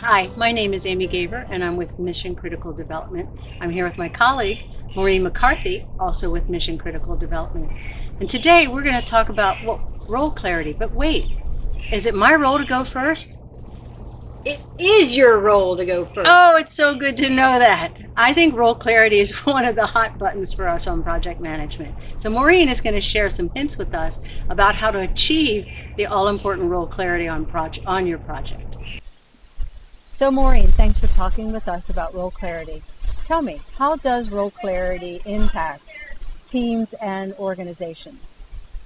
Hi, my name is Amy Gaver, and I'm with Mission Critical Development. I'm here with my colleague, Maureen McCarthy, also with Mission Critical Development. And today we're going to talk about role clarity. But wait, is it my role to go first? It is your role to go first. Oh, it's so good to know that. I think role clarity is one of the hot buttons for us on project management. So Maureen is going to share some hints with us about how to achieve the all-important role clarity on your project. So Maureen, thanks for talking with us about role clarity. Tell me, how does role clarity impact teams and organizations?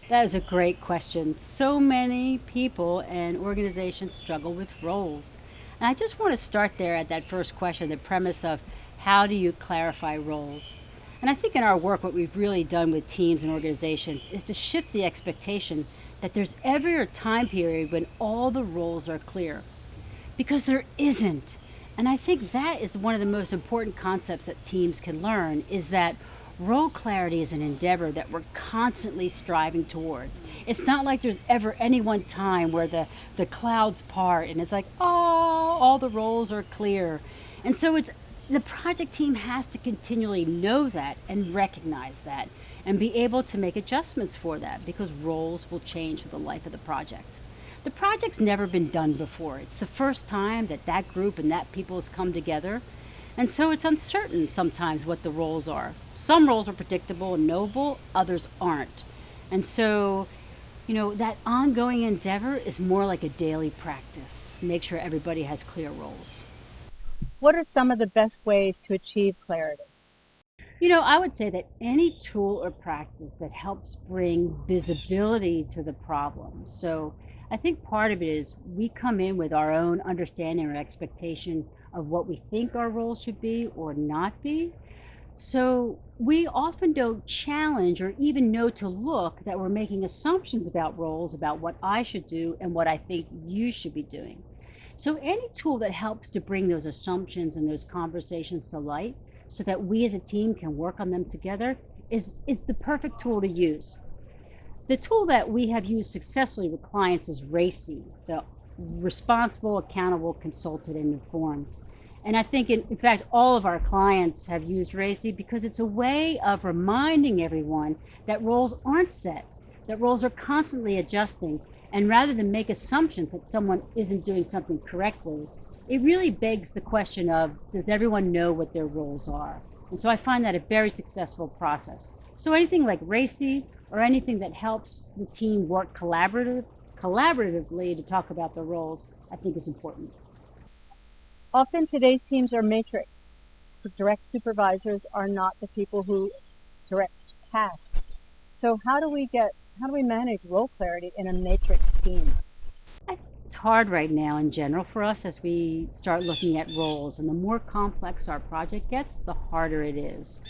That is a great question. So many people and organizations struggle with roles. And I just want to start there at that first question, the premise of how do you clarify roles? And I think in our work, what we've really done with teams and organizations is to shift the expectation that there's ever a time period when all the roles are clear. Because there isn't. And I think that is one of the most important concepts that teams can learn is that role clarity is an endeavor that we're constantly striving towards. It's not like there's ever any one time where the clouds part and it's like, oh, all the roles are clear. And so it's the project team has to continually know that and recognize that and be able to make adjustments for that because roles will change with the life of the project. The project's never been done before. It's the first time that that group and that people has come together. And so it's uncertain sometimes what the roles are. Some roles are predictable and knowable, others aren't. And so, that ongoing endeavor is more like a daily practice. Make sure everybody has clear roles. What are some of the best ways to achieve clarity? I would say that any tool or practice that helps bring visibility to the problem. So I think part of it is we come in with our own understanding or expectation of what we think our role should be or not be. So we often don't challenge or even know to look that we're making assumptions about roles, about what I should do and what I think you should be doing. So any tool that helps to bring those assumptions and those conversations to light so that we as a team can work on them together is the perfect tool to use. The tool that we have used successfully with clients is RACI, the responsible, accountable, consulted, and informed. And I think, in fact, all of our clients have used RACI because it's a way of reminding everyone that roles aren't set, that roles are constantly adjusting. And rather than make assumptions that someone isn't doing something correctly, it really begs the question of does everyone know what their roles are? And so I find that a very successful process. So anything like RACI or anything that helps the team work collaboratively to talk about the roles, I think is important. Often today's teams are matrix. Direct supervisors are not the people who direct tasks. So how do we manage role clarity in a matrix team? I think it's hard right now in general for us as we start looking at roles, and the more complex our project gets, the harder it is.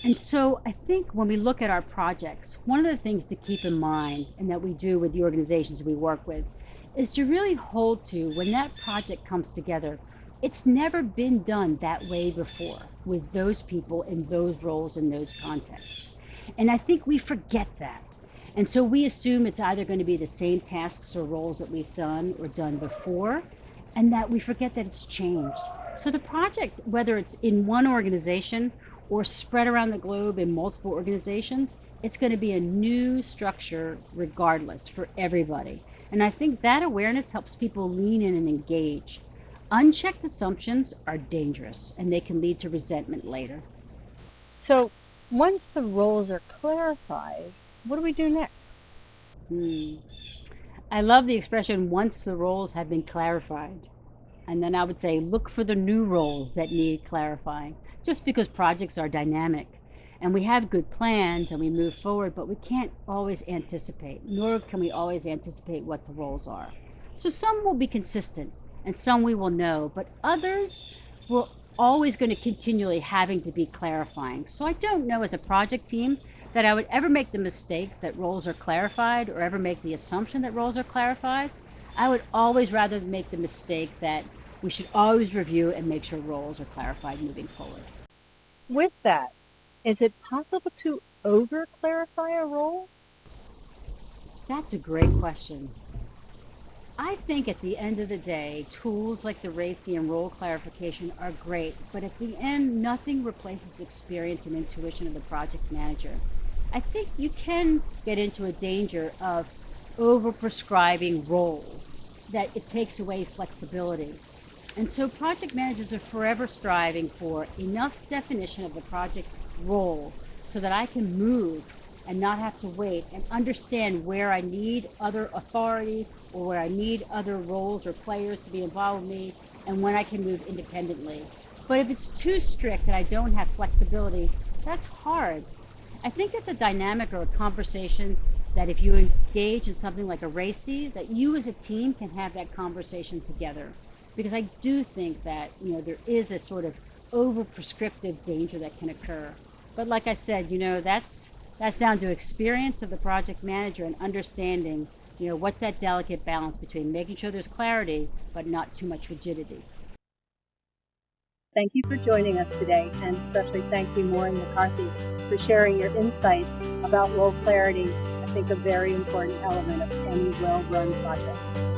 And so I think when we look at our projects, one of the things to keep in mind, and that we do with the organizations we work with, is to really hold to when that project comes together. It's never been done that way before with those people in those roles in those contexts. And I think we forget that. And so we assume it's either going to be the same tasks or roles that we've done or done before, and that we forget that it's changed. So the project, whether it's in one organization or spread around the globe in multiple organizations, it's going to be a new structure regardless for everybody. And I think that awareness helps people lean in and engage. Unchecked assumptions are dangerous and they can lead to resentment later. So once the roles are clarified, what do we do next? Hmm. I love the expression once the roles have been clarified. And then I would say look for the new roles that need clarifying, just because projects are dynamic. And we have good plans and we move forward, but we can't always anticipate, nor can we always anticipate what the roles are. So some will be consistent and some we will know, but others will always going to continually having to be clarifying. So I don't know as a project team that I would ever make the mistake that roles are clarified or ever make the assumption that roles are clarified. I would always rather make the mistake that we should always review and make sure roles are clarified moving forward. With that, is it possible to over clarify a role? That's a great question. I think at the end of the day, tools like the RACI and role clarification are great, but at the end, nothing replaces experience and intuition of the project manager. I think you can get into a danger of over prescribing roles, that it takes away flexibility. And so project managers are forever striving for enough definition of the project role so that I can move and not have to wait and understand where I need other authority or where I need other roles or players to be involved with me and when I can move independently. But if it's too strict and I don't have flexibility, that's hard. I think it's a dynamic or a conversation that if you engage in something like a RACI, that you as a team can have that conversation together. Because I do think that, there is a sort of over prescriptive danger that can occur. But like I said, that's down to experience of the project manager and understanding, what's that delicate balance between making sure there's clarity but not too much rigidity. Thank you for joining us today, and especially thank you, Maureen McCarthy, for sharing your insights about role clarity, I think a very important element of any well-run project.